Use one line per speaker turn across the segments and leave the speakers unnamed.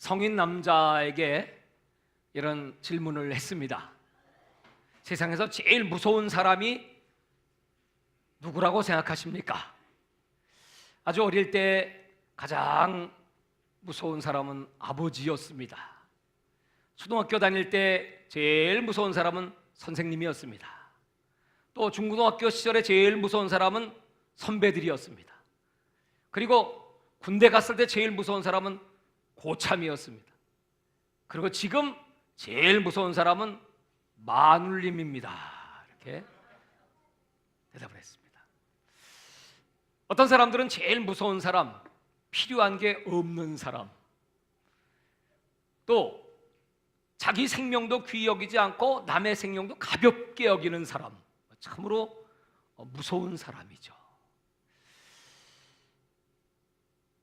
성인 남자에게 이런 질문을 했습니다. 세상에서 제일 무서운 사람이 누구라고 생각하십니까? 아주 어릴 때 가장 무서운 사람은 아버지였습니다. 초등학교 다닐 때 제일 무서운 사람은 선생님이었습니다. 또 중고등학교 시절에 제일 무서운 사람은 선배들이었습니다. 그리고 군대 갔을 때 제일 무서운 사람은 고참이었습니다. 그리고 지금 제일 무서운 사람은 마눌님입니다. 이렇게 대답을 했습니다. 어떤 사람들은 제일 무서운 사람, 필요한 게 없는 사람, 또 자기 생명도 귀히 여기지 않고 남의 생명도 가볍게 여기는 사람, 참으로 무서운 사람이죠.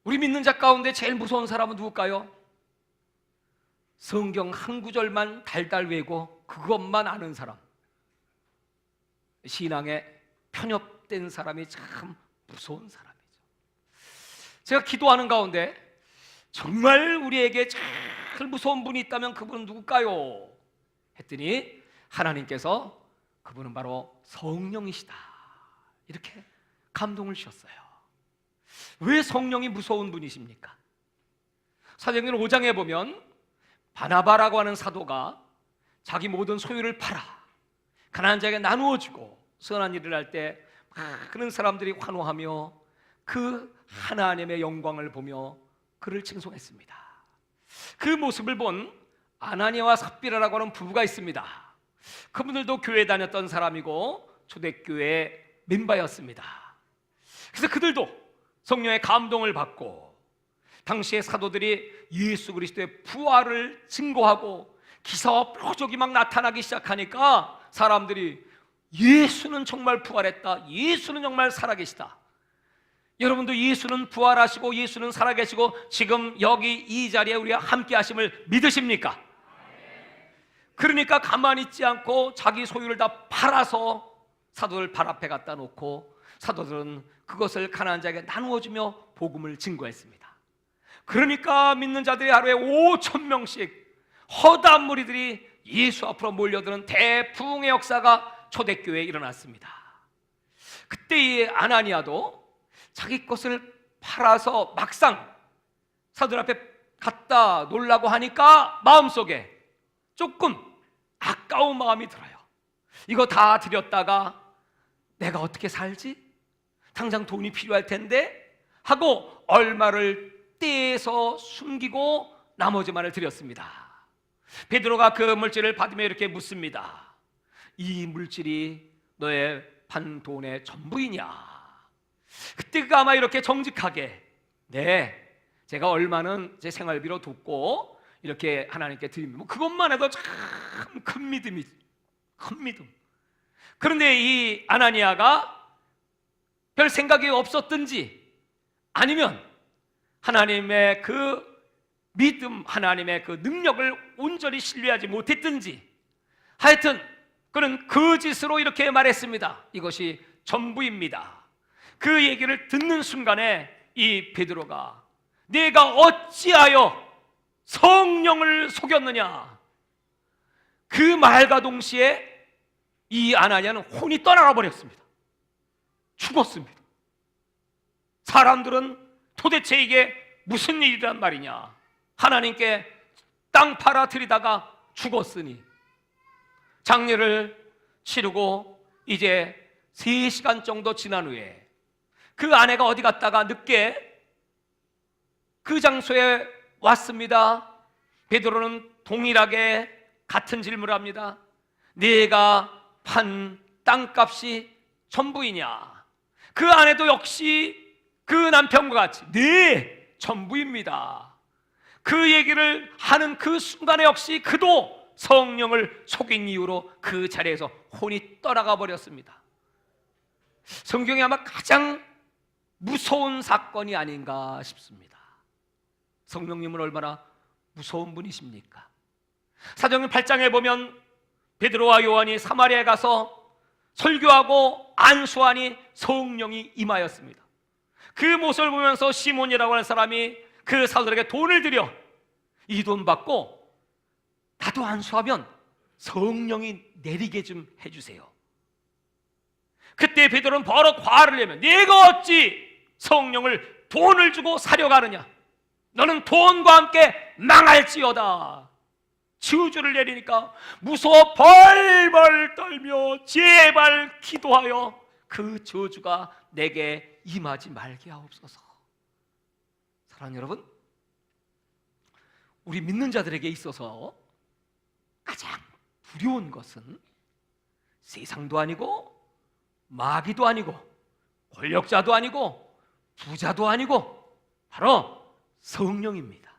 우리 믿는 자 가운데 제일 무서운 사람은 누굴까요? 성경 한 구절만 달달 외고 그것만 아는 사람, 신앙에 편협된 사람이 참 무서운 사람이죠. 제가 기도하는 가운데 정말 우리에게 제일 무서운 분이 있다면 그분은 누굴까요? 했더니 하나님께서 그분은 바로 성령이시다, 이렇게 감동을 주셨어요. 왜 성령이 무서운 분이십니까? 사도행전 5장에 보면 바나바라고 하는 사도가 자기 모든 소유를 팔아 가난한 자에게 나누어주고 선한 일을 할 때 많은 사람들이 환호하며 그 하나님의 영광을 보며 그를 칭송했습니다. 그 모습을 본 아나니아와 삽비라라고 하는 부부가 있습니다. 그분들도 교회 다녔던 사람이고 초대교회 멤버였습니다. 그래서 그들도 성령의 감동을 받고 당시의 사도들이 예수 그리스도의 부활을 증거하고 기사와 표적이 막 나타나기 시작하니까 사람들이 예수는 정말 부활했다, 예수는 정말 살아계시다. 여러분도 예수는 부활하시고 예수는 살아계시고 지금 여기 이 자리에 우리와 함께 하심을 믿으십니까? 그러니까 가만히 있지 않고 자기 소유를 다 팔아서 사도들 발 앞에 갖다 놓고 사도들은 그것을 가난한 자에게 나누어주며 복음을 증거했습니다. 그러니까 믿는 자들이 하루에 5,000명씩 허다한 무리들이 예수 앞으로 몰려드는 대부흥의 역사가 초대교회에 일어났습니다. 그때 이 아나니아도 자기 것을 팔아서 막상 사도들 앞에 갖다 놓으려고 하니까 마음속에 조금 아까운 마음이 들어요. 이거 다 드렸다가 내가 어떻게 살지? 당장 돈이 필요할 텐데 하고 얼마를 떼서 숨기고 나머지만을 드렸습니다. 베드로가 그 물질을 받으며 이렇게 묻습니다. 이 물질이 너의 판 돈의 전부이냐? 그때 그가 아마 이렇게 정직하게 네, 제가 얼마는 제 생활비로 뒀고 이렇게 하나님께 드립니다. 그것만 해도 참 큰 믿음이지, 큰 믿음. 그런데 이 아나니아가 별 생각이 없었든지 아니면 하나님의 그 믿음, 하나님의 그 능력을 온전히 신뢰하지 못했든지 하여튼 그는 거짓으로 이렇게 말했습니다. 이것이 전부입니다. 그 얘기를 듣는 순간에 이 베드로가 네가 어찌하여 성령을 속였느냐, 그 말과 동시에 이 아나니아는 혼이 떠나가 버렸습니다. 죽었습니다. 사람들은 도대체 이게 무슨 일이란 말이냐, 하나님께 땅 팔아 드리다가 죽었으니 장례를 치르고 이제 3시간 정도 지난 후에 그 아내가 어디 갔다가 늦게 그 장소에 왔습니다. 베드로는 동일하게 같은 질문을 합니다. 네가 판 땅값이 전부이냐? 그 아내도 역시 그 남편과 같이 네, 전부입니다. 그 얘기를 하는 그 순간에 역시 그도 성령을 속인 이유로 그 자리에서 혼이 떠나가 버렸습니다. 성경에 아마 가장 무서운 사건이 아닌가 싶습니다. 성령님은 얼마나 무서운 분이십니까? 사도행전 8장에 보면 베드로와 요한이 사마리아에 가서 설교하고 안수하니 성령이 임하였습니다. 그 모습을 보면서 시몬이라고 하는 사람이 그 사도들에게 돈을 들여 이 돈 받고 나도 안수하면 성령이 내리게 좀 해주세요. 그때 베드로는 바로 화를 내면 네가 어찌 성령을 돈을 주고 사려고 하느냐? 너는 돈과 함께 망할지어다. 저주를 내리니까 무서워 벌벌 떨며 제발 기도하여 그 저주가 내게 임하지 말게 하옵소서. 사랑하는 여러분, 우리 믿는 자들에게 있어서 가장 두려운 것은 세상도 아니고 마귀도 아니고 권력자도 아니고 부자도 아니고 바로 성령입니다.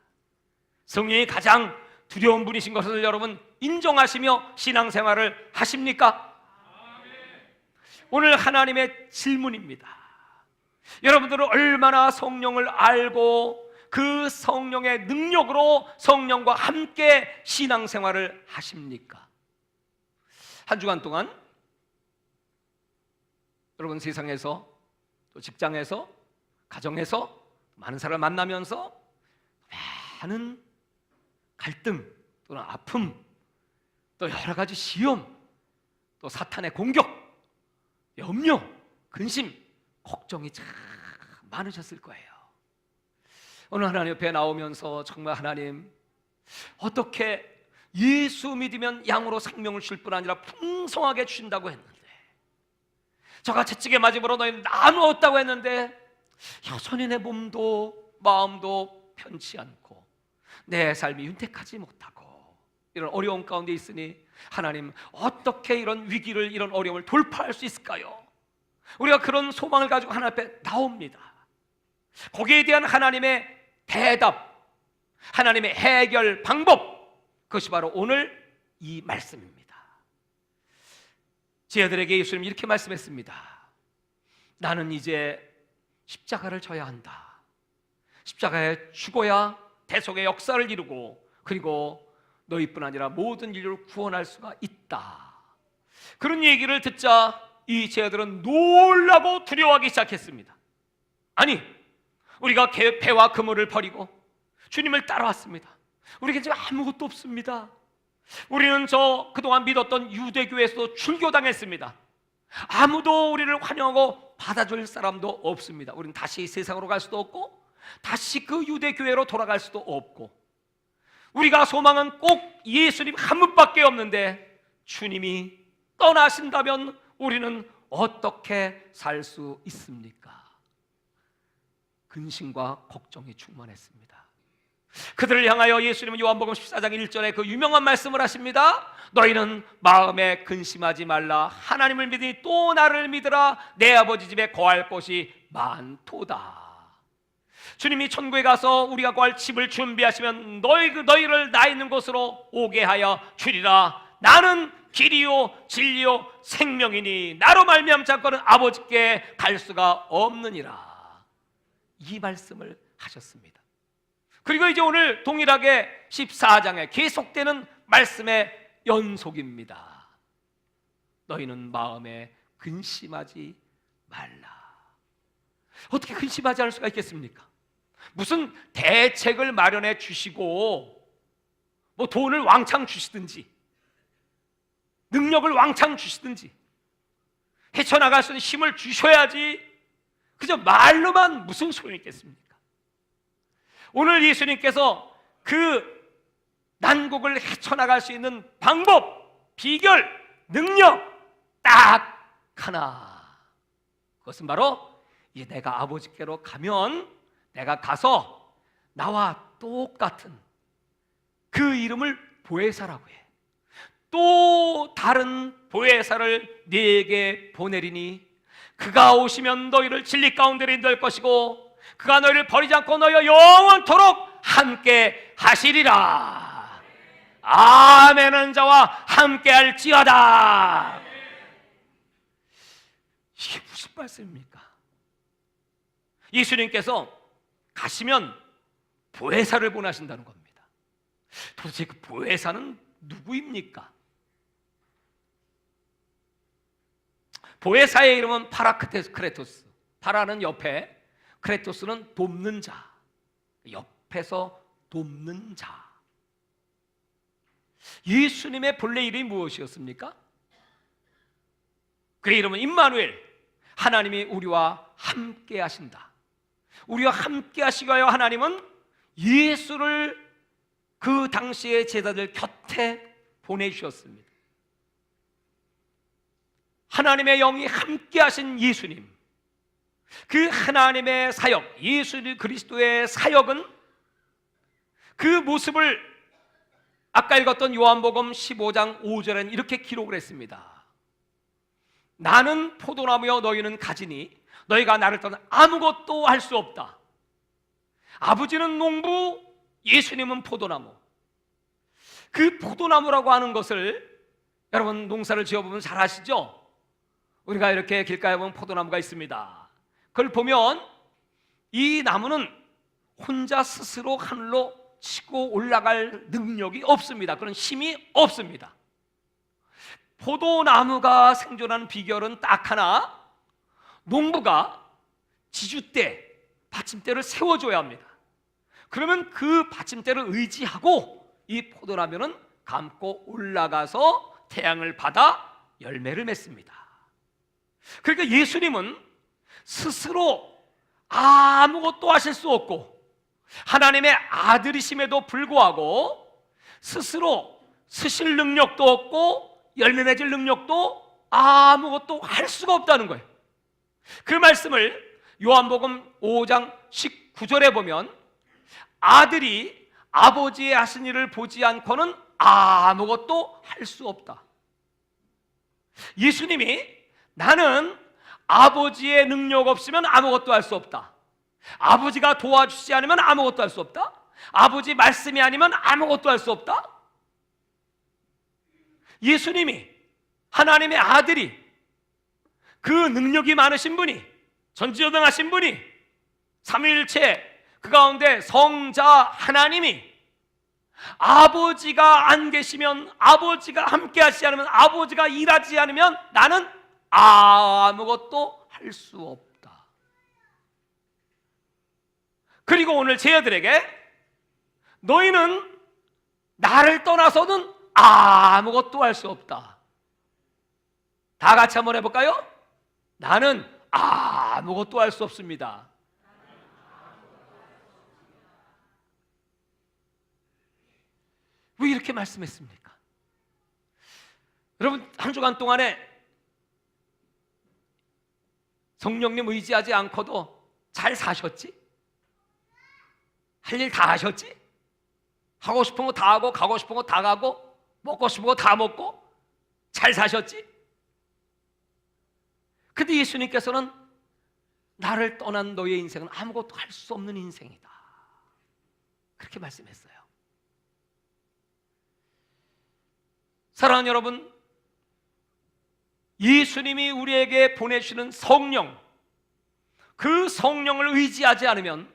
성령이 가장 두려운 분이신 것을 여러분 인정하시며 신앙생활을 하십니까? 오늘 하나님의 질문입니다. 여러분들은 얼마나 성령을 알고 그 성령의 능력으로 성령과 함께 신앙생활을 하십니까? 한 주간 동안 여러분 세상에서 또 직장에서 가정에서 많은 사람을 만나면서 많은 갈등 또는 아픔 또 여러 가지 시험 또 사탄의 공격 염려 근심 걱정이 참 많으셨을 거예요. 오늘 하나님 옆에 나오면서 정말 하나님 어떻게 예수 믿으면 양으로 생명을 줄 뿐 아니라 풍성하게 주신다고 했는데 저가 채찍에 맞음으로 너희는 나누었다고 했는데 여전히 내 몸도 마음도 편치 않고 내 삶이 윤택하지 못하고 이런 어려움 가운데 있으니 하나님 어떻게 이런 위기를 이런 어려움을 돌파할 수 있을까요? 우리가 그런 소망을 가지고 하나님 앞에 나옵니다. 거기에 대한 하나님의 대답, 하나님의 해결 방법, 그것이 바로 오늘 이 말씀입니다. 제 아들에게 예수님이 이렇게 말씀했습니다. 나는 이제 십자가를 져야 한다. 십자가에 죽어야 대속의 역사를 이루고 그리고 너희뿐 아니라 모든 인류를 구원할 수가 있다. 그런 얘기를 듣자 이 제 아들은 놀라고 두려워하기 시작했습니다. 아니, 우리가 배와 그물을 버리고 주님을 따라왔습니다. 우리에게 지금 아무것도 없습니다. 우리는 그동안 믿었던 유대교에서도 출교당했습니다. 아무도 우리를 환영하고 받아줄 사람도 없습니다. 우리는 다시 세상으로 갈 수도 없고 다시 그 유대교회로 돌아갈 수도 없고 우리가 소망은 꼭 예수님 한 분밖에 없는데 주님이 떠나신다면 우리는 어떻게 살 수 있습니까? 근심과 걱정이 충만했습니다. 그들을 향하여 예수님은 요한복음 14장 1절에 그 유명한 말씀을 하십니다. 너희는 마음에 근심하지 말라. 하나님을 믿으니 또 나를 믿으라. 내 아버지 집에 거할 곳이 많도다. 주님이 천국에 가서 우리가 거할 집을 준비하시면 너희를 나 있는 곳으로 오게 하여 주리라. 나는 길이요 진리요 생명이니 나로 말미암지 않고는 아버지께 갈 수가 없느니라. 이 말씀을 하셨습니다. 그리고 이제 오늘 동일하게 14장에 계속되는 말씀의 연속입니다. 너희는 마음에 근심하지 말라. 어떻게 근심하지 않을 수가 있겠습니까? 무슨 대책을 마련해 주시고 뭐 돈을 왕창 주시든지 능력을 왕창 주시든지 헤쳐나갈 수 있는 힘을 주셔야지 그저 말로만 무슨 소용이 있겠습니까? 오늘 예수님께서 그 난국을 헤쳐나갈 수 있는 방법, 비결, 능력 딱 하나. 그것은 바로 이제 내가 아버지께로 가면 내가 가서 나와 똑같은 그 이름을 보혜사라고 해. 또 다른 보혜사를 네게 보내리니 그가 오시면 너희를 진리 가운데로 인도할 것이고 그가 너희를 버리지 않고 너희와 영원토록 함께 하시리라. 아멘한 자와 함께 할지어다. 이게 무슨 말씀입니까? 예수님께서 가시면 보혜사를 보내신다는 겁니다. 도대체 그 보혜사는 누구입니까? 보혜사의 이름은 파라크레토스. 파라는 옆에, 크레토스는 돕는 자, 옆에서 돕는 자 예수님의 본래 이름이 무엇이었습니까? 그의 이름은 임마누엘, 하나님이 우리와 함께 하신다. 우리와 함께 하시기 위하여 하나님은 예수를 그 당시의 제자들 곁에 보내주셨습니다. 하나님의 영이 함께 하신 예수님, 그 하나님의 사역, 예수 그리스도의 사역은 그 모습을 아까 읽었던 요한복음 15장 5절에는 이렇게 기록을 했습니다. 나는 포도나무여 너희는 가지니 너희가 나를 떠나 아무것도 할 수 없다. 아버지는 농부, 예수님은 포도나무. 그 포도나무라고 하는 것을 여러분 농사를 지어보면 잘 아시죠? 우리가 이렇게 길가에 보면 포도나무가 있습니다. 그걸 보면 이 나무는 혼자 스스로 하늘로 치고 올라갈 능력이 없습니다. 그런 힘이 없습니다. 포도나무가 생존하는 비결은 딱 하나, 농부가 지주대, 받침대를 세워줘야 합니다. 그러면 그 받침대를 의지하고 이 포도나무는 감고 올라가서 태양을 받아 열매를 맺습니다. 그러니까 예수님은 스스로 아무것도 하실 수 없고 하나님의 아들이심에도 불구하고 스스로 쓰실 능력도 없고 열매 맺을 능력도 아무것도 할 수가 없다는 거예요. 그 말씀을 요한복음 5장 19절에 보면 아들이 아버지의 하신 일을 보지 않고는 아무것도 할 수 없다. 예수님이 나는 아버지의 능력 없으면 아무것도 할 수 없다. 아버지가 도와주시지 않으면 아무것도 할 수 없다. 아버지 말씀이 아니면 아무것도 할 수 없다. 예수님이, 하나님의 아들이, 그 능력이 많으신 분이, 전지전능하신 분이, 삼위일체 그 가운데 성자 하나님이 아버지가 안 계시면, 아버지가 함께 하시지 않으면, 아버지가 일하지 않으면 나는 아무것도 할 수 없다. 그리고 오늘 제자들에게 너희는 나를 떠나서는 아무것도 할 수 없다. 다 같이 한번 해볼까요? 나는 아무것도 할 수 없습니다. 왜 이렇게 말씀했습니까? 여러분, 한 주간 동안에 성령님 의지하지 않고도 잘 사셨지? 할 일 다 하셨지? 하고 싶은 거 다 하고 가고 싶은 거 다 가고 먹고 싶은 거 다 먹고 잘 사셨지? 근데 예수님께서는 나를 떠난 너의 인생은 아무것도 할 수 없는 인생이다, 그렇게 말씀했어요. 사랑하는 여러분, 예수님이 우리에게 보내주시는 성령, 그 성령을 의지하지 않으면,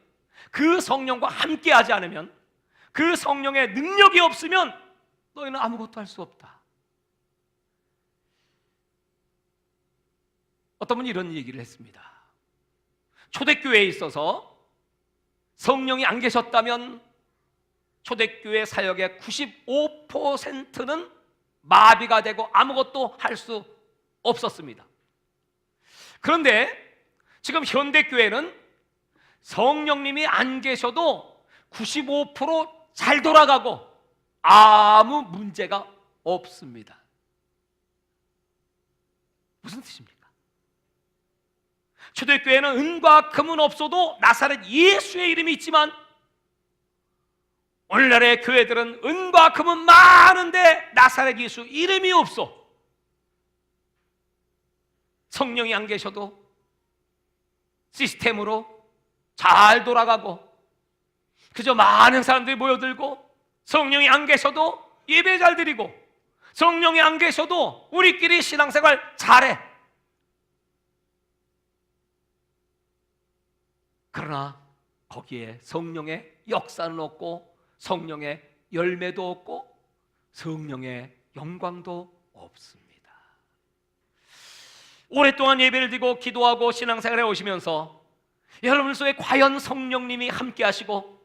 그 성령과 함께하지 않으면, 그 성령의 능력이 없으면 너희는 아무것도 할 수 없다. 어떤 분이 이런 얘기를 했습니다. 초대교회에 있어서 성령이 안 계셨다면 초대교회 사역의 95%는 마비가 되고 아무것도 할 수 없었습니다. 그런데 지금 현대교회는 성령님이 안 계셔도 95% 잘 돌아가고 아무 문제가 없습니다. 무슨 뜻입니까? 초대교회는 은과 금은 없어도 나사렛 예수의 이름이 있지만 오늘날의 교회들은 은과 금은 많은데 나사렛 예수 이름이 없어. 성령이 안 계셔도 시스템으로 잘 돌아가고 그저 많은 사람들이 모여들고, 성령이 안 계셔도 예배 잘 드리고, 성령이 안 계셔도 우리끼리 신앙생활 잘해. 그러나 거기에 성령의 역사는 없고 성령의 열매도 없고 성령의 영광도 없습니다. 오랫동안 예배를 드리고 기도하고 신앙생활에 오시면서 여러분 속에 과연 성령님이 함께 하시고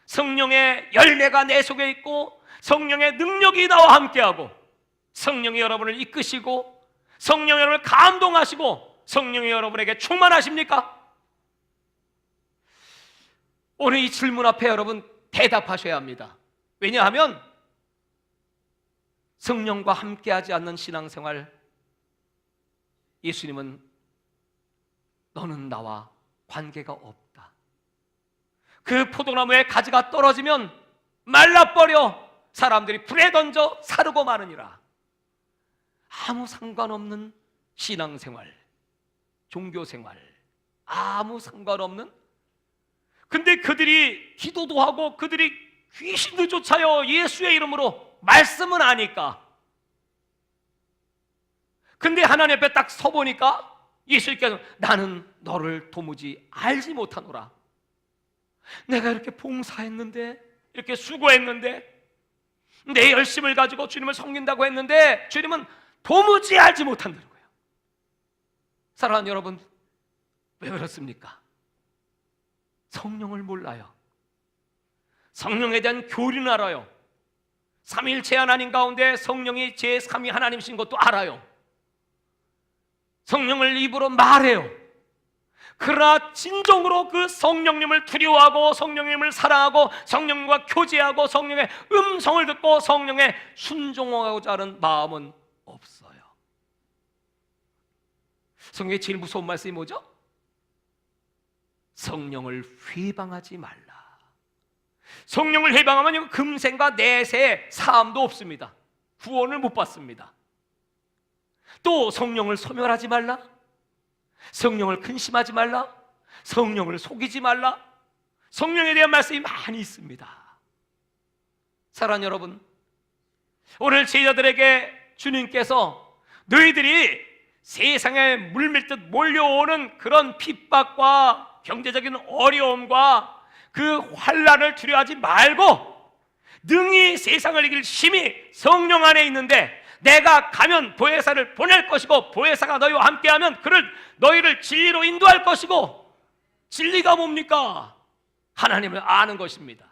성령의 열매가 내 속에 있고 성령의 능력이 나와 함께하고 성령이 여러분을 이끄시고 성령이 여러분을 감동하시고 성령이 여러분에게 충만하십니까? 오늘 이 질문 앞에 여러분 대답하셔야 합니다. 왜냐하면 성령과 함께하지 않는 신앙생활, 예수님은 너는 나와 관계가 없다. 그 포도나무에 가지가 떨어지면 말라버려 사람들이 불에 던져 사르고 마느니라. 아무 상관없는 신앙생활, 종교생활, 아무 상관없는. 근데 그들이 기도도 하고 그들이 귀신도 쫓아요. 예수의 이름으로 말씀은 아니까. 근데 하나님 앞에 딱 서보니까 예수님께서 나는 너를 도무지 알지 못하노라. 내가 이렇게 봉사했는데, 이렇게 수고했는데, 내 열심을 가지고 주님을 섬긴다고 했는데 주님은 도무지 알지 못한다는 거예요. 사랑하는 여러분, 왜 그렇습니까? 성령을 몰라요. 성령에 대한 교리는 알아요. 삼위일체 하나님 가운데 성령이 제3위 하나님이신 것도 알아요. 성령을 입으로 말해요. 그러나 진정으로 그 성령님을 두려워하고 성령님을 사랑하고 성령님과 교제하고 성령의 음성을 듣고 성령에 순종하고자 하는 마음은 없어요. 성경의 제일 무서운 말씀이 뭐죠? 성령을 회방하지 말라. 성령을 회방하면 금생과 내세 사함도 없습니다. 구원을 못 받습니다. 또 성령을 소멸하지 말라, 성령을 근심하지 말라, 성령을 속이지 말라. 성령에 대한 말씀이 많이 있습니다. 사랑하는 여러분, 오늘 제자들에게 주님께서 너희들이 세상에 물밀듯 몰려오는 그런 핍박과 경제적인 어려움과 그 환난을 두려워하지 말고 능히 세상을 이길 힘이 성령 안에 있는데 내가 가면 보혜사를 보낼 것이고 보혜사가 너희와 함께하면 너희를 진리로 인도할 것이고, 진리가 뭡니까? 하나님을 아는 것입니다.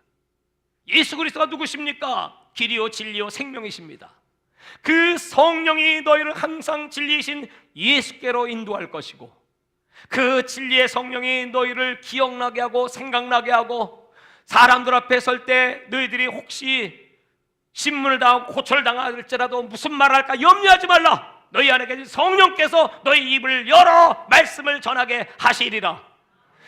예수 그리스도가 누구십니까? 길이요 진리요 생명이십니다. 그 성령이 너희를 항상 진리이신 예수께로 인도할 것이고, 그 진리의 성령이 너희를 기억나게 하고 생각나게 하고, 사람들 앞에 설 때 너희들이 혹시 신문을 당하고 고초를 당할지라도 무슨 말을 할까 염려하지 말라. 너희 안에 계신 성령께서 너희 입을 열어 말씀을 전하게 하시리라.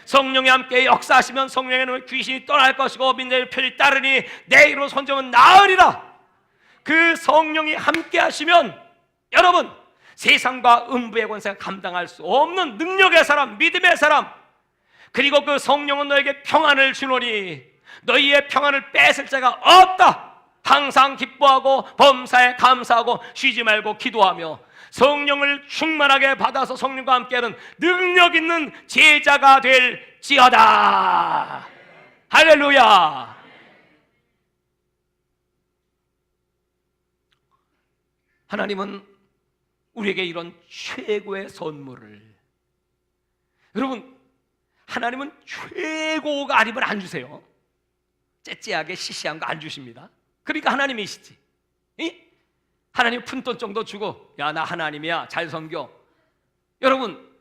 성령이 함께 역사하시면 성령에는 귀신이 떠날 것이고 민족의 표를 따르니 내 이름으로 선정은 나으리라. 그 성령이 함께 하시면 여러분, 세상과 음부의 권세가 감당할 수 없는 능력의 사람, 믿음의 사람, 그리고 그 성령은 너에게 평안을 주노니 너희의 평안을 뺏을 자가 없다. 항상 기뻐하고 범사에 감사하고 쉬지 말고 기도하며 성령을 충만하게 받아서 성령과 함께하는 능력 있는 제자가 될지어다. 할렐루야. 하나님은 우리에게 이런 최고의 선물을, 여러분, 하나님은 최고가 아니면 안 주세요. 째째하게 시시한 거 안 주십니다. 그러니까 하나님이시지. 하나님 푼돈 정도 주고 야 나 하나님이야 잘 섬겨. 여러분,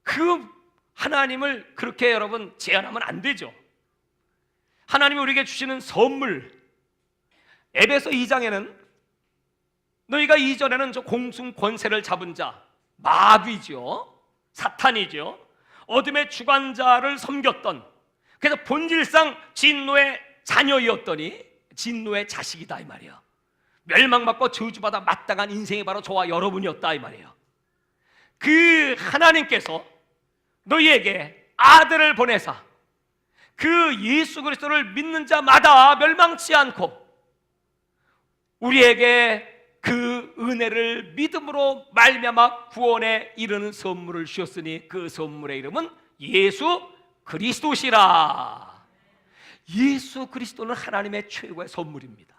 그 하나님을 그렇게 여러분 제한하면 안 되죠. 하나님이 우리에게 주시는 선물, 에베소 2장에는 너희가 이전에는 저 공중 권세를 잡은 자, 마귀죠, 사탄이죠, 어둠의 주관자를 섬겼던, 그래서 본질상 진노의 자녀였더니 진노의 자식이다 이 말이에요. 멸망받고 저주받아 마땅한 인생이 바로 저와 여러분이었다 이 말이에요. 그 하나님께서 너희에게 아들을 보내사 그 예수 그리스도를 믿는 자마다 멸망치 않고 우리에게 그 은혜를 믿음으로 말미암아 구원에 이르는 선물을 주셨으니 그 선물의 이름은 예수 그리스도시라. 예수 그리스도는 하나님의 최고의 선물입니다.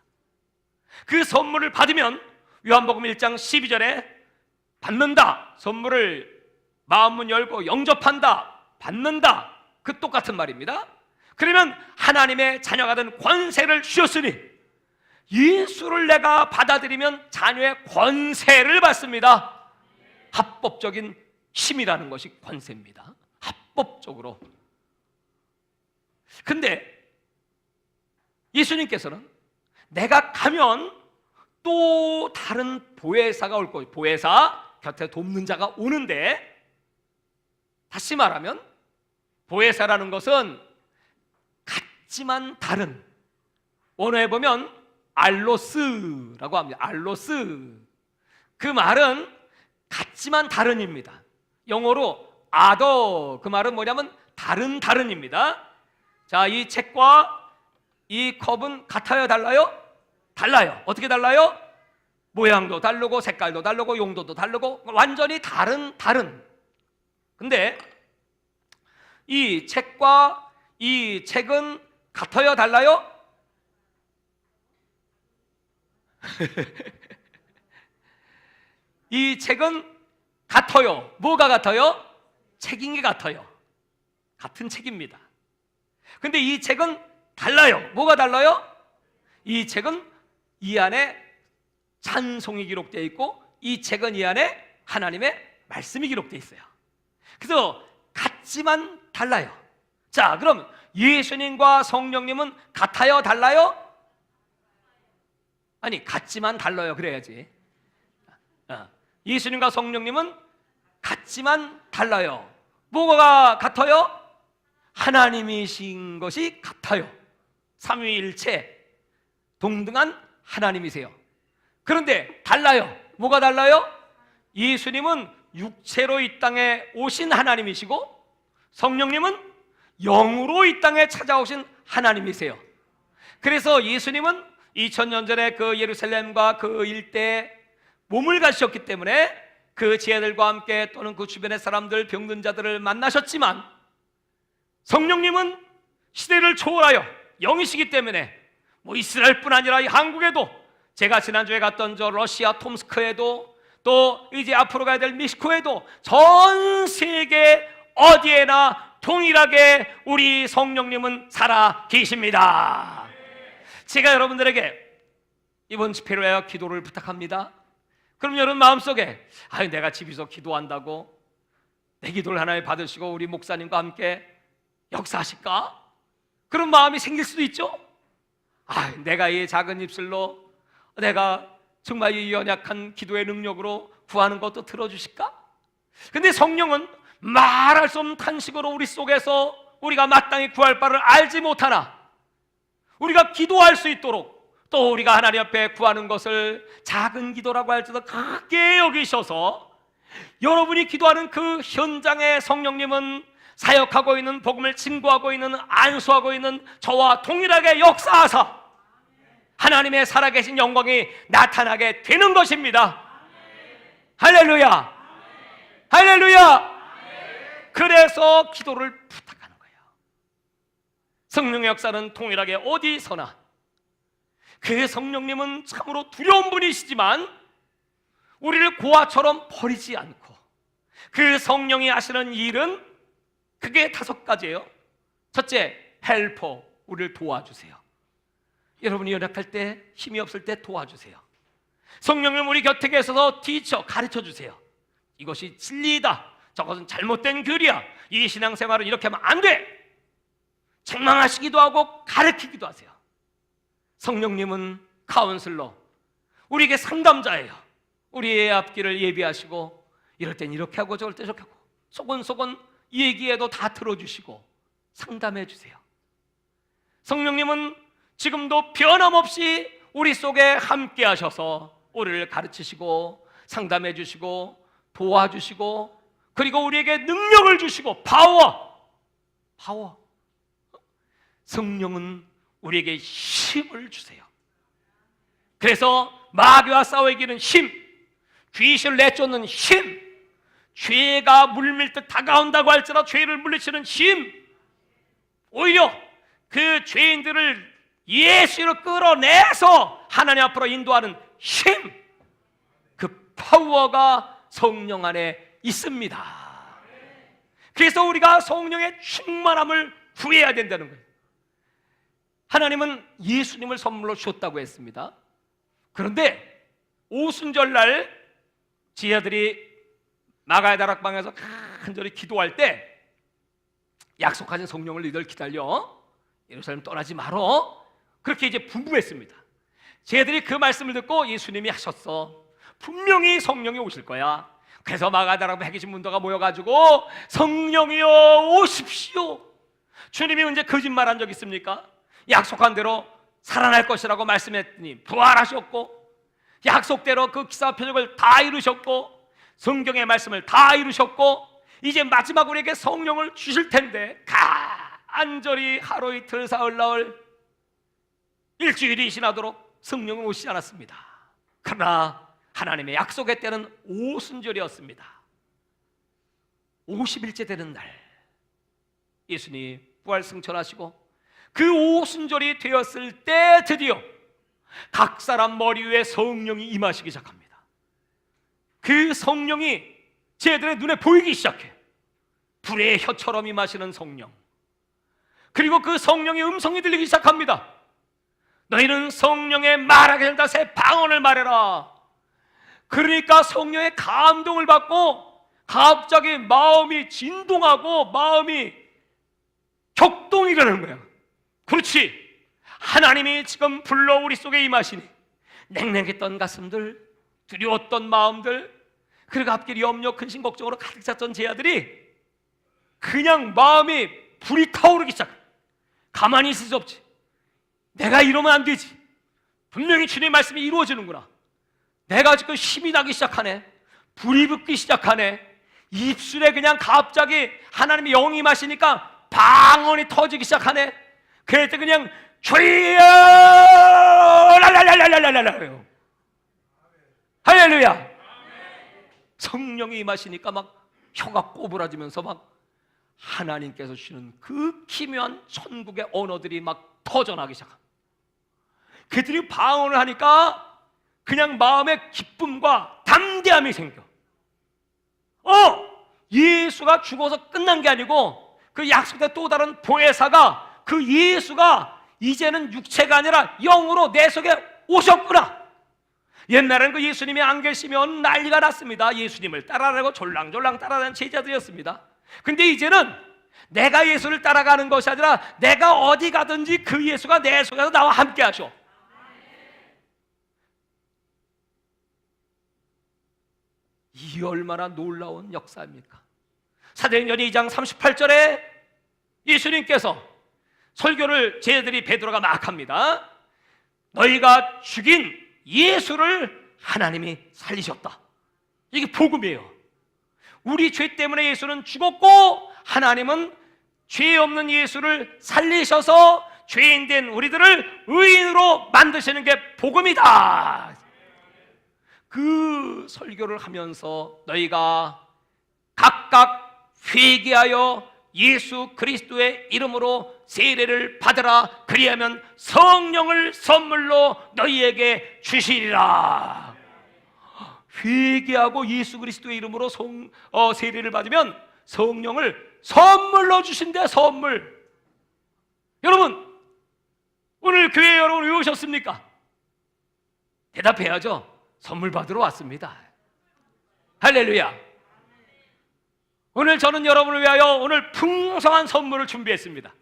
그 선물을 받으면 요한복음 1장 12절에 받는다, 선물을 마음문 열고 영접한다, 받는다, 그 똑같은 말입니다. 그러면 하나님의 자녀가 된 권세를 주셨으니 예수를 내가 받아들이면 자녀의 권세를 받습니다. 합법적인 힘이라는 것이 권세입니다. 합법적으로. 근데 예수님께서는 내가 가면 또 다른 보혜사가 올 거예요. 보혜사, 곁에 돕는 자가 오는데, 다시 말하면 보혜사라는 것은 같지만 다른, 원어에 보면 알로스라고 합니다. 알로스. 그 말은 같지만 다른입니다. 영어로 other, 그 말은 뭐냐면 다른입니다. 자, 이 책과 이 컵은 같아요, 달라요? 달라요. 어떻게 달라요? 모양도 다르고 색깔도 다르고 용도도 다르고 완전히 다른. 근데 이 책과 이 책은 같아요, 달라요? 이 책은 같아요. 뭐가 같아요? 책인 게 같아요. 같은 책입니다. 근데 이 책은 달라요. 뭐가 달라요? 이 책은 이 안에 찬송이 기록되어 있고, 이 책은 이 안에 하나님의 말씀이 기록되어 있어요. 그래서 같지만 달라요. 자, 그럼 예수님과 성령님은 같아요, 달라요? 아니, 같지만 달라요 그래야지. 예수님과 성령님은 같지만 달라요. 뭐가 같아요? 하나님이신 것이 같아요. 삼위일체 동등한 하나님이세요. 그런데 달라요. 뭐가 달라요? 예수님은 육체로 이 땅에 오신 하나님이시고, 성령님은 영으로 이 땅에 찾아오신 하나님이세요. 그래서 예수님은 2000년 전에 그 예루살렘과 그 일대에 몸을 가셨기 때문에 그 제자들과 함께 또는 그 주변의 사람들, 병든 자들을 만나셨지만, 성령님은 시대를 초월하여 영이시기 때문에 뭐 이스라엘뿐 아니라 이 한국에도, 제가 지난주에 갔던 저 러시아 톰스크에도, 또 이제 앞으로 가야 될 멕시코에도, 전 세계 어디에나 동일하게 우리 성령님은 살아 계십니다. 제가 여러분들에게 이번 집회를 위하여 기도를 부탁합니다. 그럼 여러분 마음속에 내가 집에서 기도한다고 내 기도를 하나님 받으시고 우리 목사님과 함께 역사하실까? 그런 마음이 생길 수도 있죠. 내가 이 작은 입술로 내가 정말 이 연약한 기도의 능력으로 구하는 것도 들어주실까? 근데 성령은 말할 수 없는 탄식으로 우리 속에서 우리가 마땅히 구할 바를 알지 못하나 우리가 기도할 수 있도록, 또 우리가 하나님 앞에 구하는 것을 작은 기도라고 할지라도 크게 여기셔서 여러분이 기도하는 그 현장에 성령님은 사역하고 있는, 복음을 증거하고 있는, 안수하고 있는 저와 동일하게 역사하사 하나님의 살아계신 영광이 나타나게 되는 것입니다. 할렐루야! 할렐루야! 그래서 기도를 부탁하는 거예요. 성령의 역사는 동일하게 어디서나, 그 성령님은 참으로 두려운 분이시지만 우리를 고아처럼 버리지 않고, 그 성령이 하시는 일은 그게 5가지예요. 첫째, 헬퍼, 우리를 도와주세요. 여러분이 연약할 때, 힘이 없을 때 도와주세요. 성령님 우리 곁에 계셔서 티처, 가르쳐주세요. 이것이 진리이다, 저것은 잘못된 교리야, 이 신앙생활은 이렇게 하면 안 돼, 책망하시기도 하고 가르치기도 하세요. 성령님은 카운슬러, 우리에게 상담자예요. 우리의 앞길을 예비하시고 이럴 땐 이렇게 하고 저럴 때 저렇게 하고 소곤소곤 얘기해도 다 들어주시고 상담해 주세요. 성령님은 지금도 변함없이 우리 속에 함께 하셔서 우리를 가르치시고 상담해 주시고 도와주시고, 그리고 우리에게 능력을 주시고 파워. 성령은 우리에게 힘을 주세요. 그래서 마귀와 싸워 이기는 힘, 귀신을 내쫓는 힘, 죄가 물밀듯 다가온다고 할지라도 죄를 물리치는 힘, 오히려 그 죄인들을 예수로 끌어내서 하나님 앞으로 인도하는 힘, 그 파워가 성령 안에 있습니다. 그래서 우리가 성령의 충만함을 구해야 된다는 거예요. 하나님은 예수님을 선물로 주셨다고 했습니다. 그런데 오순절날 제자들이 마가의 다락방에서 간절히 기도할 때 약속하신 성령을 너희들 기다려, 예루살렘 떠나지 말어, 그렇게 이제 분부했습니다. 제자들이 그 말씀을 듣고 예수님이 하셨어. 분명히 성령이 오실 거야. 그래서 마가의 다락방에 계신 문도가 모여가지고 성령이여 오십시오. 주님이 언제 거짓말한 적 있습니까? 약속한 대로 살아날 것이라고 말씀했더니 부활하셨고, 약속대로 그 기사 표적을 다 이루셨고, 성경의 말씀을 다 이루셨고, 이제 마지막으로 우리에게 성령을 주실 텐데 간절히 하루 이틀 사흘 나흘 일주일이 지나도록 성령은 오시지 않았습니다. 그러나 하나님의 약속의 때는 오순절이었습니다. 50일째 되는 날 예수님 부활승천하시고 그 오순절이 되었을 때 드디어 각 사람 머리 위에 성령이 임하시기 시작합니다. 그 성령이 쟤들의 눈에 보이기 시작해. 불의 혀처럼 임하시는 성령. 그리고 그 성령의 음성이 들리기 시작합니다. 너희는 성령의 말하게 된다 새 방언을 말해라. 그러니까 성령의 감동을 받고 갑자기 마음이 진동하고 마음이 격동이 일어나는 거야. 그렇지, 하나님이 지금 불러 우리 속에 임하시니 냉랭했던 가슴들, 두려웠던 마음들, 그리고 앞길 염려 근심 걱정으로 가득 찼던 제자들이 그냥 마음이 불이 타오르기 시작. 가만히 있을 수 없지. 내가 이러면 안 되지. 분명히 주님의 말씀이 이루어지는구나. 내가 지금 힘이 나기 시작하네. 불이 붙기 시작하네. 입술에 그냥 갑자기 하나님의 영이 임하시니까 방언이 터지기 시작하네. 그럴 때 그냥 주여 랄랄랄랄랄랄랄 할렐루야. 성령이 임하시니까 막 혀가 꼬부라지면서 막 하나님께서 주시는 그 기묘한 천국의 언어들이 막 터져나기 시작합니다. 그들이 방언을 하니까 그냥 마음에 기쁨과 담대함이 생겨. 예수가 죽어서 끝난 게 아니고 그 약속된 또 다른 보혜사가, 그 예수가 이제는 육체가 아니라 영으로 내 속에 오셨구나. 옛날에는 그 예수님이 안 계시면 난리가 났습니다. 예수님을 따라가고 졸랑졸랑 따라가는 제자들이었습니다. 근데 이제는 내가 예수를 따라가는 것이 아니라 내가 어디 가든지 그 예수가 내 속에서 나와 함께 하셔. 이 얼마나 놀라운 역사입니까? 사도행전 2장 38절에 예수님께서 설교를 제자들이 베드로가 막 합니다. 너희가 죽인 예수를 하나님이 살리셨다. 이게 복음이에요. 우리 죄 때문에 예수는 죽었고 하나님은 죄 없는 예수를 살리셔서 죄인된 우리들을 의인으로 만드시는 게 복음이다. 그 설교를 하면서 너희가 각각 회개하여 예수 그리스도의 이름으로 세례를 받으라. 그리하면 성령을 선물로 너희에게 주시리라. 회개하고 예수 그리스도의 이름으로 세례를 받으면 성령을 선물로 주신대. 선물. 여러분, 오늘 교회 여러분 왜 오셨습니까? 대답해야죠. 선물 받으러 왔습니다. 할렐루야. 오늘 저는 여러분을 위하여 오늘 풍성한 선물을 준비했습니다.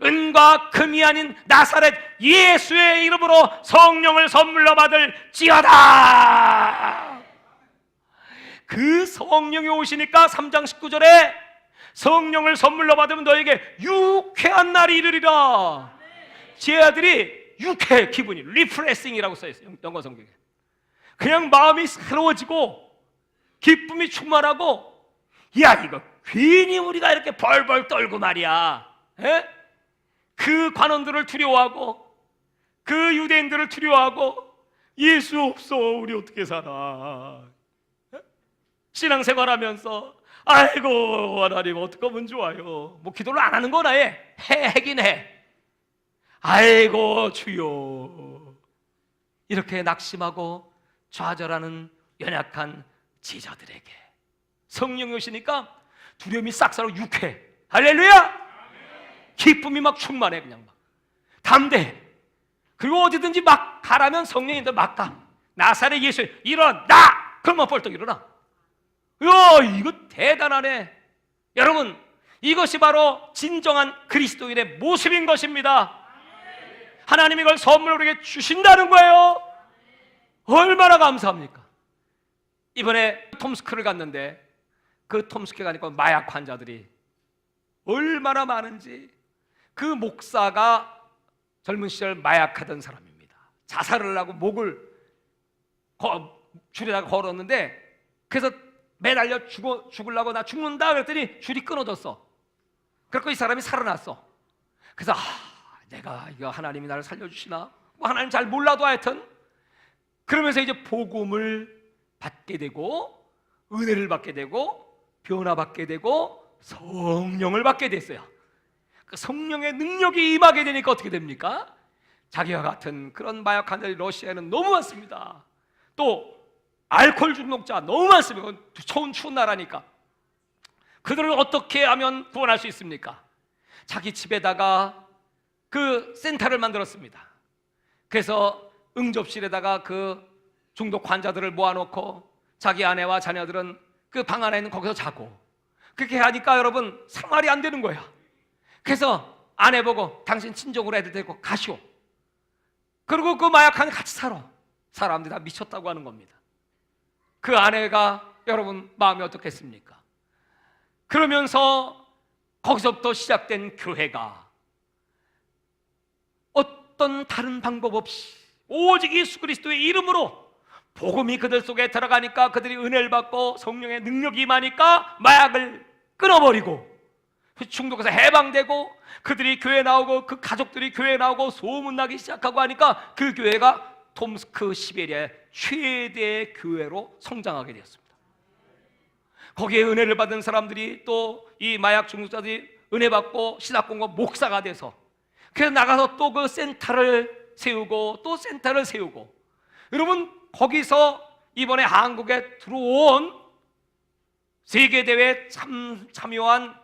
은과 금이 아닌 나사렛 예수의 이름으로 성령을 선물로 받을 지어다. 그 성령이 오시니까 3장 19절에 성령을 선물로 받으면 너에게 유쾌한 날이 이르리라. 제 아들이 유쾌 기분이 리프레싱이라고 써있어요. 영어 성경에. 그냥 마음이 새로워지고 기쁨이 충만하고, 야 이거 괜히 우리가 이렇게 벌벌 떨고 말이야. 에? 그 관원들을 두려워하고 그 유대인들을 두려워하고 예수 없어 우리 어떻게 살아. 에? 신앙생활하면서 아이고 하나님 어떻게 하면 좋아요. 뭐 기도를 안 하는 거나 해긴 해. 아이고 주여. 이렇게 낙심하고 좌절하는 연약한 제자들에게 성령이 오시니까 두려움이 싹 사라지고 유쾌해. 할렐루야. 기쁨이 막 충만해. 그냥 막 담대해. 그리고 어디든지 막 가라면 성령인들 막 가. 나사렛 예수 일어나! 그러면 벌떡 일어나. 이거 대단하네. 여러분, 이것이 바로 진정한 그리스도인의 모습인 것입니다. 하나님이 이걸 선물로 우리에게 주신다는 거예요. 얼마나 감사합니까? 이번에 톰스크를 갔는데 그 톰스크에 가니까 마약 환자들이 얼마나 많은지. 그 목사가 젊은 시절 마약하던 사람입니다. 자살을 하고 목을 줄에다가 걸었는데, 그래서 매달려 죽으려고 나 죽는다 그랬더니 줄이 끊어졌어. 그래서 이 사람이 살아났어. 그래서 내가 이거 하나님이 나를 살려주시나? 뭐 하나님 잘 몰라도 하여튼 그러면서 이제 복음을 받게 되고 은혜를 받게 되고 변화받게 되고 성령을 받게 됐어요. 그 성령의 능력이 임하게 되니까 어떻게 됩니까? 자기와 같은 그런 마약 환자들이 러시아에는 너무 많습니다. 또 알코올 중독자 너무 많습니다. 추운 나라니까. 그들을 어떻게 하면 구원할 수 있습니까? 자기 집에다가 그 센터를 만들었습니다. 그래서 응접실에다가 그 중독 환자들을 모아놓고 자기 아내와 자녀들은 그 방 안에 있는 거기서 자고, 그렇게 하니까 여러분 생활이 안 되는 거야. 그래서 아내 보고 당신 친정으로 애들 데리고 가시오. 그리고 그 마약한 같이 살아. 사람들이 다 미쳤다고 하는 겁니다. 그 아내가 여러분 마음이 어떻겠습니까? 그러면서 거기서부터 시작된 교회가 어떤 다른 방법 없이 오직 예수 그리스도의 이름으로 복음이 그들 속에 들어가니까 그들이 은혜를 받고 성령의 능력이 임하니까 마약을 끊어버리고 중독에서 해방되고 그들이 교회 나오고 그 가족들이 교회 나오고 소문나기 시작하고 하니까 그 교회가 톰스크 시베리아의 최대 교회로 성장하게 되었습니다. 거기에 은혜를 받은 사람들이 또 이 마약 중독자들이 은혜 받고 신학공고 목사가 돼서 그래서 나가서 또 그 센터를 세우고 또 센터를 세우고, 여러분 거기서 이번에 한국에 들어온 세계대회에 참여한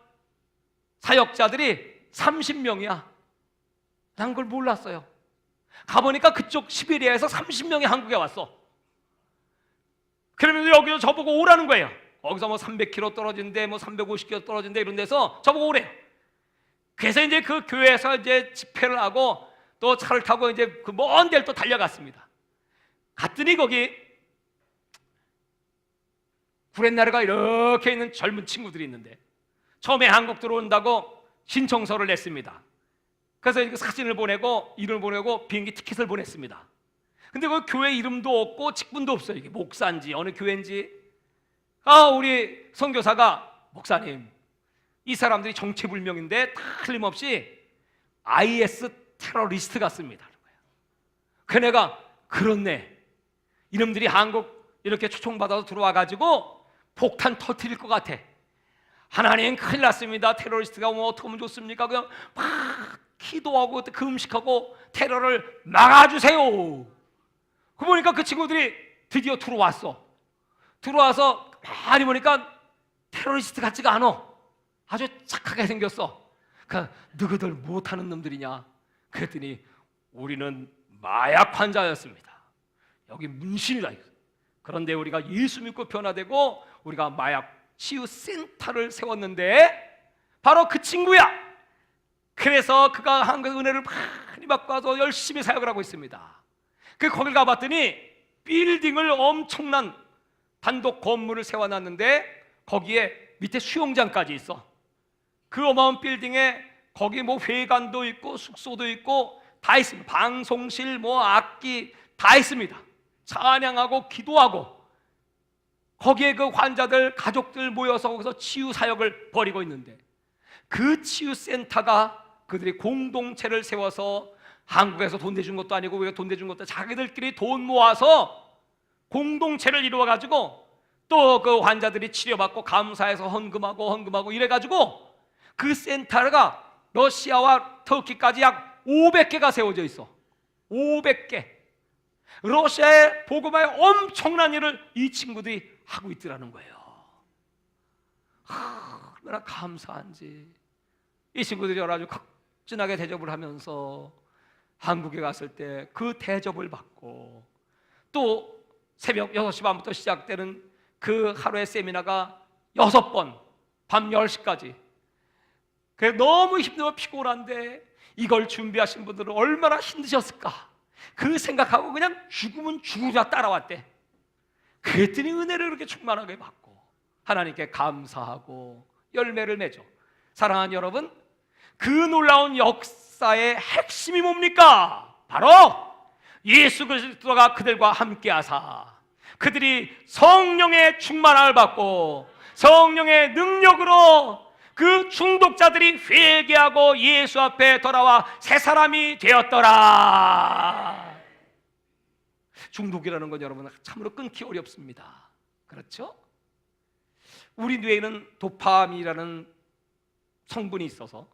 사역자들이 30명이야. 난 그걸 몰랐어요. 가보니까 그쪽 시베리아에서 30명이 한국에 왔어. 그러면서 여기서 저보고 오라는 거예요. 거기서 뭐 300km 떨어진데 뭐 350km 떨어진데 이런 데서 저보고 오래. 그래서 이제 그 교회에서 이제 집회를 하고 또 차를 타고 이제 그 먼 데를 또 달려갔습니다. 갔더니 거기 구렛나루가 이렇게 있는 젊은 친구들이 있는데 처음에 한국 들어온다고 신청서를 냈습니다. 그래서 사진을 보내고 이름을 보내고 비행기 티켓을 보냈습니다. 근데 그 교회 이름도 없고 직분도 없어요. 이게 목사인지 어느 교회인지. 우리 선교사가 목사님, 이 사람들이 정체불명인데 틀림없이 IS 테러리스트 같습니다. 그 내가 그렇네. 이놈들이 한국 이렇게 초청받아서 들어와가지고 폭탄 터뜨릴 것 같아. 하나님 큰일 났습니다. 테러리스트가 뭐 어떻게 하면 좋습니까? 그냥 막 기도하고 금식하고 테러를 막아주세요. 그 보니까 그 친구들이 드디어 들어왔어. 들어와서 많이 보니까 테러리스트 같지가 않아. 아주 착하게 생겼어. 그러니까 너희들 못하는 놈들이냐? 그랬더니 우리는 마약 환자였습니다. 여기 문신이다. 그런데 우리가 예수 믿고 변화되고 우리가 마약 치유 센터를 세웠는데 바로 그 친구야. 그래서 그가 한국 은혜를 많이 받고 와서 열심히 사역을 하고 있습니다. 거길 가봤더니 빌딩을 엄청난 단독 건물을 세워놨는데 거기에 밑에 수영장까지 있어. 그 어마어마한 빌딩에 거기 뭐 회관도 있고 숙소도 있고 다 있습니다. 방송실 뭐 악기 다 있습니다. 찬양하고 기도하고 거기에 그 환자들 가족들 모여서 거기서 치유 사역을 벌이고 있는데 그 치유 센터가 그들이 공동체를 세워서 한국에서 돈 내준 것도 아니고 우리가 돈 내준 것도 자기들끼리 돈 모아서 공동체를 이루어 가지고 또 그 환자들이 치료받고 감사해서 헌금하고 이래가지고 그 센터가 러시아와 터키까지 약 500개가 세워져 있어. 500개. 러시아의 복음화에 엄청난 일을 이 친구들이 하고 있더라는 거예요. 얼마나 감사한지. 이 친구들이 아주 극진하게 대접을 하면서 한국에 갔을 때 그 대접을 받고, 또 새벽 6시 반부터 시작되는 그 하루의 세미나가 6번, 밤 10시까지. 그래서 너무 힘들고 피곤한데 이걸 준비하신 분들은 얼마나 힘드셨을까, 그 생각하고 그냥 죽으면 죽으자 따라왔대. 그랬더니 은혜를 그렇게 충만하게 받고 하나님께 감사하고 열매를 맺어. 사랑하는 여러분, 그 놀라운 역사의 핵심이 뭡니까? 바로 예수 그리스도가 그들과 함께 하사 그들이 성령의 충만함을 받고 성령의 능력으로 그 중독자들이 회개하고 예수 앞에 돌아와 새 사람이 되었더라. 중독이라는 건 여러분 참으로 끊기 어렵습니다. 그렇죠? 우리 뇌에는 도파민이라는 성분이 있어서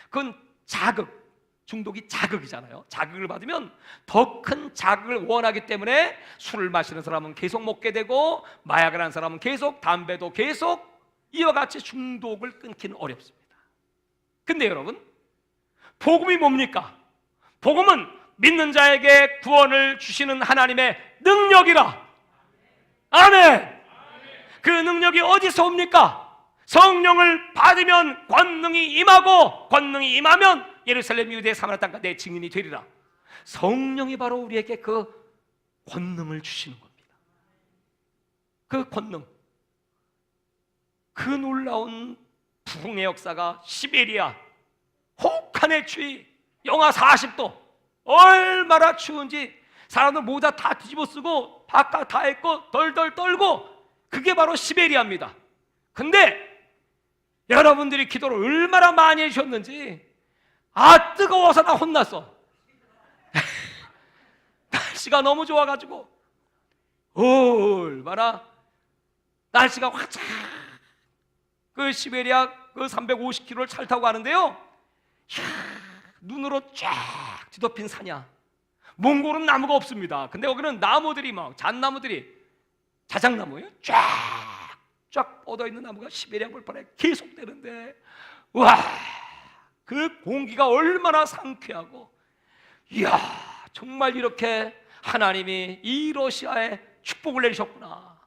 그건 자극, 중독이 자극이잖아요. 자극을 받으면 더 큰 자극을 원하기 때문에 술을 마시는 사람은 계속 먹게 되고, 마약을 하는 사람은 계속, 담배도 계속, 이와 같이 중독을 끊기는 어렵습니다. 근데 여러분, 복음이 뭡니까? 복음은 믿는 자에게 구원을 주시는 하나님의 능력이라. 아멘. 그 능력이 어디서 옵니까? 성령을 받으면 권능이 임하고, 권능이 임하면 예루살렘, 유대, 사마리아 땅까지 내 증인이 되리라. 성령이 바로 우리에게 그 권능을 주시는 겁니다. 그 권능, 그 놀라운 부흥의 역사가 시베리아 혹한의 추위, 영하 40도, 얼마나 추운지 사람들 모자 다 뒤집어 쓰고 바깥 다 입고 덜덜 떨고, 그게 바로 시베리아입니다. 근데 여러분들이 기도를 얼마나 많이 해주셨는지, 아 뜨거워서 나 혼났어. 날씨가 너무 좋아가지고 얼마나 날씨가 화창, 그 시베리아 그 350km를 차 타고 가는데요, 눈으로 쫙 뒤덮인 산이야. 몽골은 나무가 없습니다. 근데 여기는 나무들이 막 잣나무들이, 자작나무예요. 쫙 뻗어있는 나무가 시베리아 벌판에 계속 되는데, 와, 그 공기가 얼마나 상쾌하고, 이야, 정말 이렇게 하나님이 이 러시아에 축복을 내리셨구나.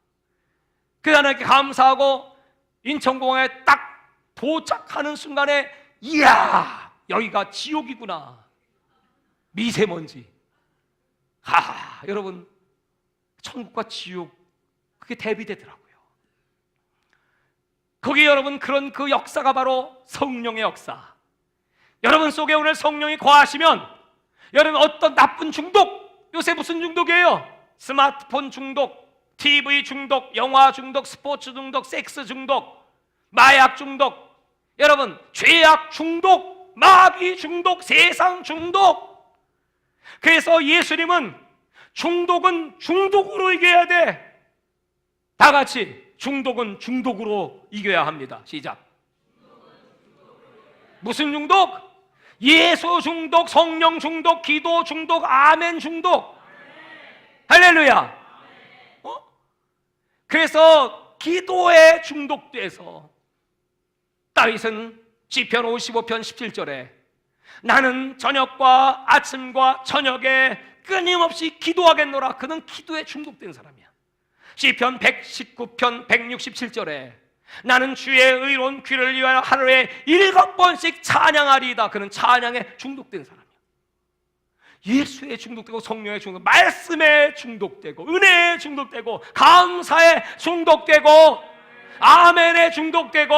그 하나님께 감사하고 인천공항에 딱 도착하는 순간에, 이야, 여기가 지옥이구나. 미세먼지. 여러분, 천국과 지옥, 그게 대비되더라고요. 거기 여러분, 그런 그 역사가 바로 성령의 역사. 여러분 속에 오늘 성령이 거하시면, 여러분 어떤 나쁜 중독, 요새 무슨 중독이에요? 스마트폰 중독, TV 중독, 영화 중독, 스포츠 중독, 섹스 중독, 마약 중독, 여러분 죄악 중독, 마귀 중독, 세상 중독. 그래서 예수님은 중독은 중독으로 이겨야 돼. 다 같이 중독은 중독으로 이겨야 합니다. 시작. 무슨 중독? 예수 중독, 성령 중독, 기도 중독, 아멘 중독. 할렐루야. 그래서 기도에 중독돼서 다윗은 시편 55편 17절에 나는 저녁과 아침과 저녁에 끊임없이 기도하겠노라. 그는 기도에 중독된 사람이야. 시편 119편 167절에 나는 주의 의로운 귀를 위하여 하루에 7번씩 찬양하리이다. 그는 찬양에 중독된 사람이야. 예수에 중독되고, 성령에 중독되고, 말씀에 중독되고, 은혜에 중독되고, 감사에 중독되고, 아멘에 중독되고,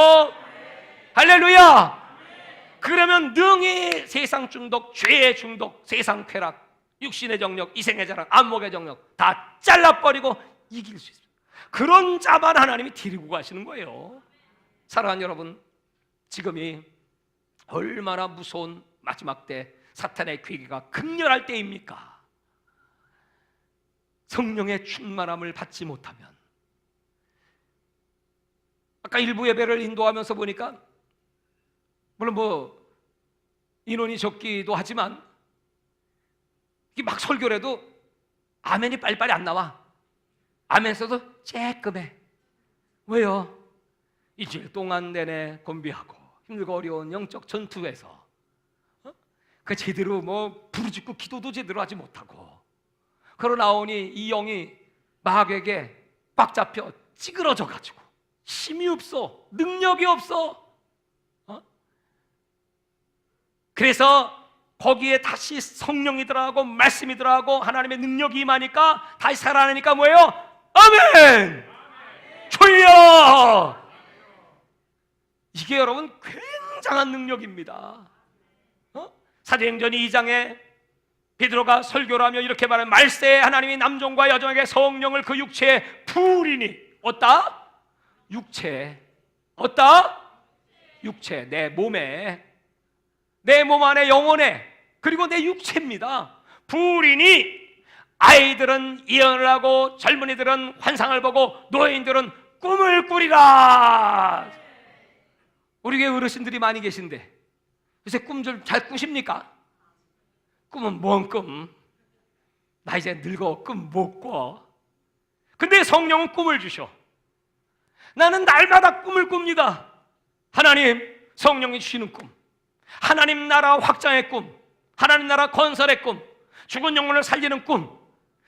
할렐루야. 그러면 능히 세상 중독, 죄의 중독, 세상 쾌락, 육신의 정력, 이생의 자랑, 안목의 정력 다 잘라버리고 이길 수 있습니다. 그런 자만 하나님이 데리고 가시는 거예요. 사랑하는 여러분, 지금이 얼마나 무서운 마지막 때, 사탄의 괴계가 극렬할 때입니까? 성령의 충만함을 받지 못하면, 아까 일부 예배를 인도하면서 보니까 물론 뭐 인원이 적기도 하지만 막 설교를 해도 아멘이 빨리빨리 안 나와. 아멘 써도 쬐끔해. 왜요? 일주일 동안 내내 건비하고 힘들고 어려운 영적 전투에서 그 제대로 뭐 부르짖고 기도도 제대로 하지 못하고, 그러고 나오니 이 영이 마귀에게 꽉 잡혀 찌그러져 가지고 힘이 없어, 능력이 없어. 그래서 거기에 다시 성령이 들어가고 말씀이 들어가고 하나님의 능력이 임하니까 다시 살아나니까 뭐예요? 아멘! 주여! 이게 여러분 굉장한 능력입니다. 사도행전 2장에 베드로가 설교를 하며 이렇게 말하면, 말세에 하나님이 남종과 여종에게 성령을 그 육체에 부으리니, 어디다? 육체. 어디다? 육체. 내 몸에, 내 몸 안에, 영혼에, 그리고 내 육체입니다. 부으리니 아이들은 예언을 하고 젊은이들은 환상을 보고 노인들은 꿈을 꾸리라. 우리 교회 어르신들이 많이 계신데 요새 꿈 좀 잘 꾸십니까? 꿈은 뭔 꿈? 나 이제 늙어 꿈 못 꿔. 근데 성령은 꿈을 주셔. 나는 날마다 꿈을 꿉니다. 하나님, 성령이 주시는 꿈, 하나님 나라 확장의 꿈, 하나님 나라 건설의 꿈, 죽은 영혼을 살리는 꿈,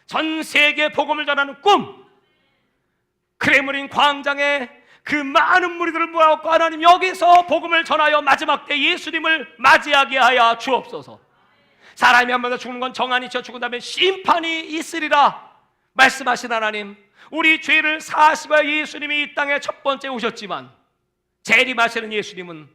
전 세계에 복음을 전하는 꿈. 크레므린 광장에 그 많은 무리들을 모아놓고 하나님 여기서 복음을 전하여 마지막 때 예수님을 맞이하게 하여 주옵소서. 사람이 한 번 더 죽는 건 정한이죠. 죽은 다음에 심판이 있으리라 말씀하신 하나님, 우리 죄를 사하시고 예수님이 이 땅에 첫 번째 오셨지만 재림하시는 예수님은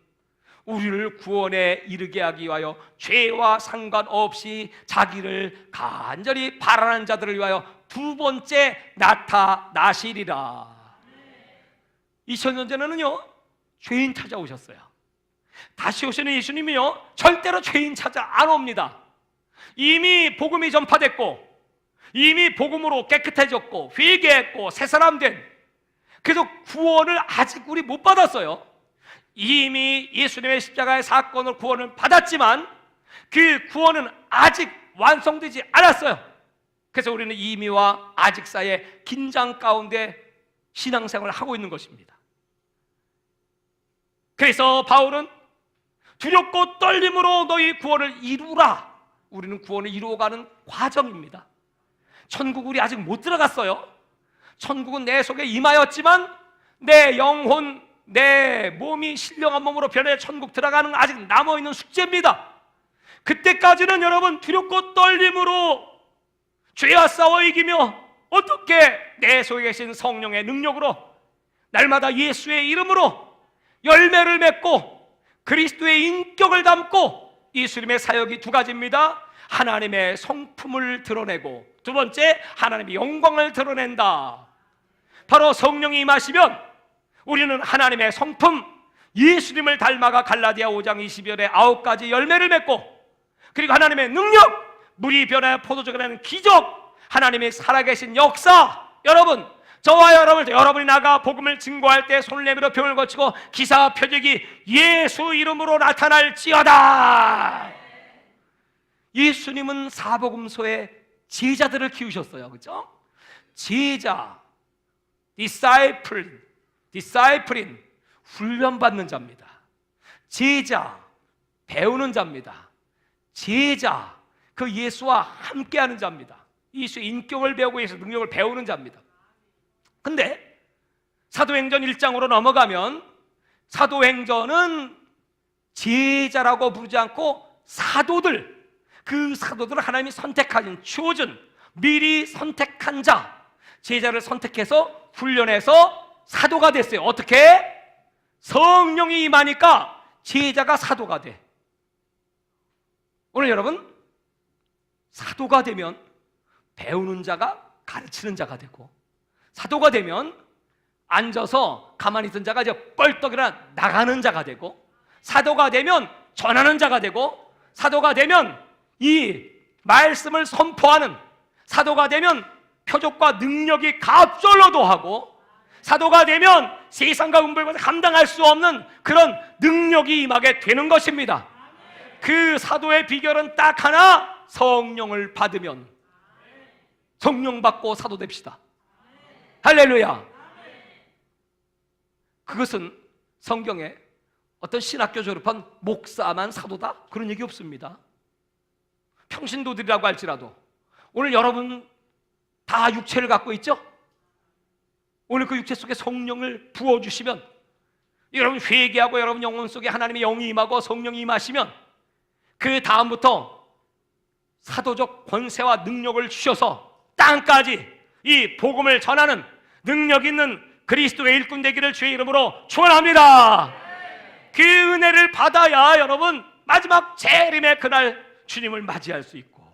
우리를 구원에 이르게 하기 위하여 죄와 상관없이 자기를 간절히 바라는 자들을 위하여 두 번째 나타나시리라. 2000년 전에는요 죄인 찾아오셨어요. 다시 오시는 예수님이요 절대로 죄인 찾아 안 옵니다. 이미 복음이 전파됐고 이미 복음으로 깨끗해졌고 회개했고 새 사람 된, 그래서 구원을 아직 우리 못 받았어요. 이미 예수님의 십자가의 사건으로 구원을 받았지만 그 구원은 아직 완성되지 않았어요. 그래서 우리는 이미와 아직 사이의 긴장 가운데 신앙생활을 하고 있는 것입니다. 그래서 바울은 두렵고 떨림으로 너희 구원을 이루라. 우리는 구원을 이루어가는 과정입니다. 천국 우리 아직 못 들어갔어요. 천국은 내 속에 임하였지만 내 영혼, 내 몸이 신령한 몸으로 변해 천국 들어가는 건 아직 남아있는 숙제입니다. 그때까지는 여러분 두렵고 떨림으로 죄와 싸워 이기며 어떻게 내 속에 계신 성령의 능력으로 날마다 예수의 이름으로 열매를 맺고 그리스도의 인격을 담고, 예수님의 사역이 두 가지입니다. 하나님의 성품을 드러내고 두 번째 하나님의 영광을 드러낸다. 바로 성령이 임하시면 우리는 하나님의 성품, 예수님을 닮아가 갈라디아 5장 20절에 9가지 열매를 맺고, 그리고 하나님의 능력, 물이 변하여 포도주가 되는 기적, 하나님의 살아계신 역사. 여러분, 저와 여러분이 나가 복음을 증거할 때 손을 내밀어 병을 거치고 기사와 표적이 예수 이름으로 나타날지어다. 예수님은 사복음서에 제자들을 키우셨어요. 그렇죠? 제자, 디사이플인 훈련받는 자입니다. 제자, 배우는 자입니다. 제자, 그 예수와 함께하는 자입니다. 예수의 인격을 배우고 예수의 능력을 배우는 자입니다. 근데 사도행전 1장으로 넘어가면 사도행전은 제자라고 부르지 않고 사도들, 그 사도들을 하나님이 선택하신, chosen, 미리 선택한 자, 제자를 선택해서 훈련해서 사도가 됐어요. 어떻게? 성령이 임하니까 제자가 사도가 돼. 오늘 여러분, 사도가 되면 배우는 자가 가르치는 자가 되고, 사도가 되면 앉아서 가만히 있던 자가 이제 뻘떡 일어나 나가는 자가 되고, 사도가 되면 전하는 자가 되고, 사도가 되면 이 말씀을 선포하는, 사도가 되면 표적과 능력이 갑절로도 하고, 사도가 되면 세상과 음부의 것을 감당할 수 없는 그런 능력이 임하게 되는 것입니다. 그 사도의 비결은 딱 하나, 성령을 받으면. 성령 받고 사도 됩시다. 할렐루야. 그것은 성경에 어떤 신학교 졸업한 목사만 사도다? 그런 얘기 없습니다. 평신도들이라고 할지라도 오늘 여러분 다 육체를 갖고 있죠? 오늘 그 육체 속에 성령을 부어주시면 여러분 회개하고 여러분 영혼 속에 하나님의 영이 임하고 성령이 임하시면 그 다음부터 사도적 권세와 능력을 주셔서 땅까지 이 복음을 전하는 능력 있는 그리스도의 일꾼 되기를 주의 이름으로 축원합니다. 그 은혜를 받아야 여러분 마지막 재림의 그날 주님을 맞이할 수 있고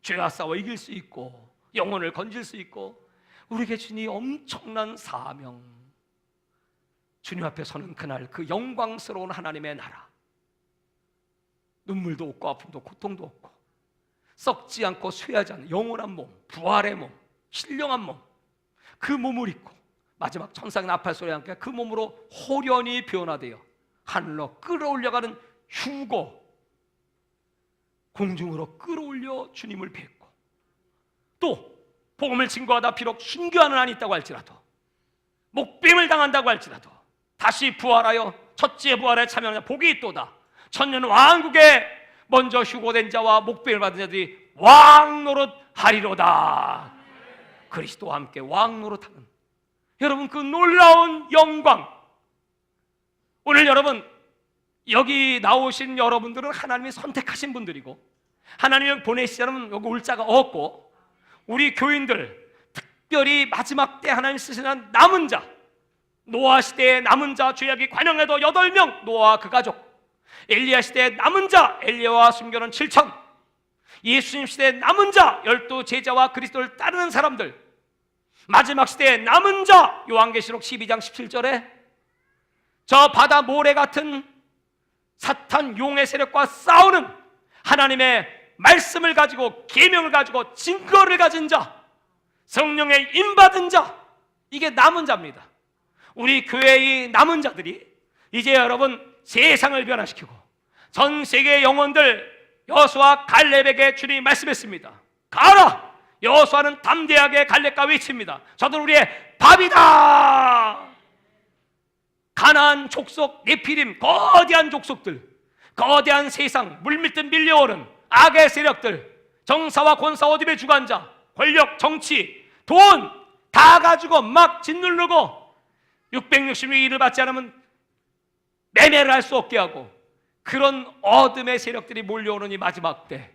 죄와 싸워 이길 수 있고 영혼을 건질 수 있고 우리에게 주니 엄청난 사명, 주님 앞에 서는 그날 그 영광스러운 하나님의 나라, 눈물도 없고 아픔도 고통도 없고 썩지 않고 쇠하지 않는 영원한 몸, 부활의 몸, 신령한 몸, 그 몸을 입고 마지막 천상의 나팔 소리와 함께 그 몸으로 호련히 변화되어 하늘로 끌어올려가는 휴고, 공중으로 끌어올려 주님을 뵙고 또 복음을 증거하다 비록 순교하는 한이 있다고 할지라도 목뱀을 당한다고 할지라도 다시 부활하여 첫째 부활에 참여하는 복이 있도다. 천년 왕국에 먼저 휴고된 자와 목뱀을 받은 자들이 왕노릇 하리로다. 그리스도와 함께 왕노릇하는 여러분 그 놀라운 영광, 오늘 여러분 여기 나오신 여러분들은 하나님이 선택하신 분들이고 하나님이 보내시자면 여기 올 자가 없고 우리 교인들 특별히 마지막 때 하나님 쓰시는 남은 자, 노아 시대의 남은 자 죄악이 관영해도 8명 노아와 그 가족, 엘리야 시대의 남은 자 엘리야와 순교는 7천, 예수님 시대의 남은 자 12 제자와 그리스도를 따르는 사람들, 마지막 시대의 남은 자 요한계시록 12장 17절에 저 바다 모래 같은 사탄 용의 세력과 싸우는 하나님의 말씀을 가지고 계명을 가지고 증거를 가진 자, 성령의 임받은 자, 이게 남은 자입니다. 우리 교회의 남은 자들이 이제 여러분 세상을 변화시키고 전 세계의 영혼들 여호수아 갈렙에게 주님이 말씀했습니다. 가라! 여호수아는 담대하게 갈렙과 외칩니다. 저들 우리의 밥이다. 가나안 족속 네피림, 거대한 족속들, 거대한 세상 물밀듯 밀려오는 악의 세력들, 정사와 권사 어둠의 주관자, 권력, 정치, 돈 다 가지고 막 짓누르고 666일을 받지 않으면 매매를 할 수 없게 하고 그런 어둠의 세력들이 몰려오는 이 마지막 때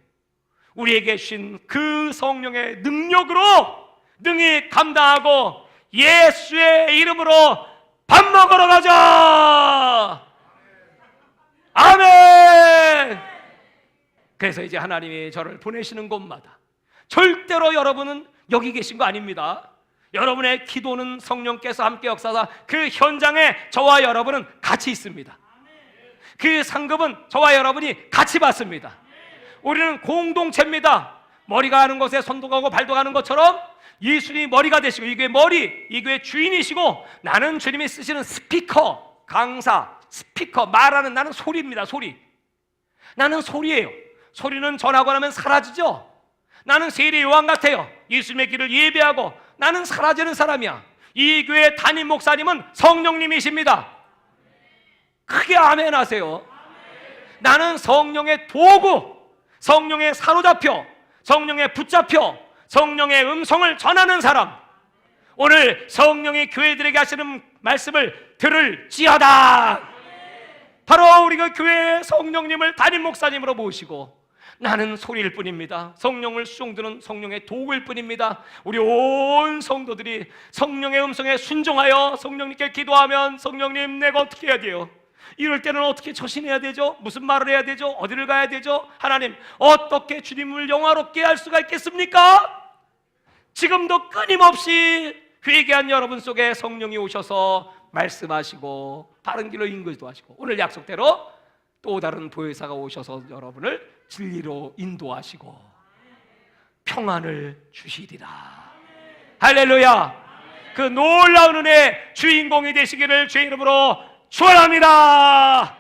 우리에게 주신 그 성령의 능력으로 능히 감당하고 예수의 이름으로 밥 먹으러 가자. 아멘. 그래서 이제 하나님이 저를 보내시는 곳마다 절대로 여러분은 여기 계신 거 아닙니다. 여러분의 기도는 성령께서 함께 역사하사 그 현장에 저와 여러분은 같이 있습니다. 그 상급은 저와 여러분이 같이 받습니다. 우리는 공동체입니다. 머리가 가는 곳에 손도 가고 발도 가는 것처럼 예수님이 머리가 되시고 이 교회 머리, 이 교회 주인이시고 나는 주님이 쓰시는 스피커, 강사, 스피커, 말하는 나는 소리입니다. 소리. 나는 소리예요. 소리는 전하고 나면 사라지죠. 나는 세례 요한 같아요. 예수님의 길을 예배하고 나는 사라지는 사람이야. 이 교회 담임 목사님은 성령님이십니다. 크게 아멘 하세요. 나는 성령의 도구, 성령에 사로잡혀 성령에 붙잡혀 성령의 음성을 전하는 사람, 오늘 성령이 교회들에게 하시는 말씀을 들을지어다. 바로 우리가 교회의 성령님을 담임 목사님으로 모시고 나는 소리일 뿐입니다. 성령을 수종드는 성령의 도구일 뿐입니다. 우리 온 성도들이 성령의 음성에 순종하여 성령님께 기도하면 성령님 내가 어떻게 해야 돼요? 이럴 때는 어떻게 처신해야 되죠? 무슨 말을 해야 되죠? 어디를 가야 되죠? 하나님 어떻게 주님을 영화롭게 할 수가 있겠습니까? 지금도 끊임없이 회개한 여러분 속에 성령이 오셔서 말씀하시고 바른 길로 인도하시고 오늘 약속대로 또 다른 보혜사가 오셔서 여러분을 진리로 인도하시고 평안을 주시리라. 할렐루야. 그 놀라운 은혜의 주인공이 되시기를 주의 이름으로 축원합니다.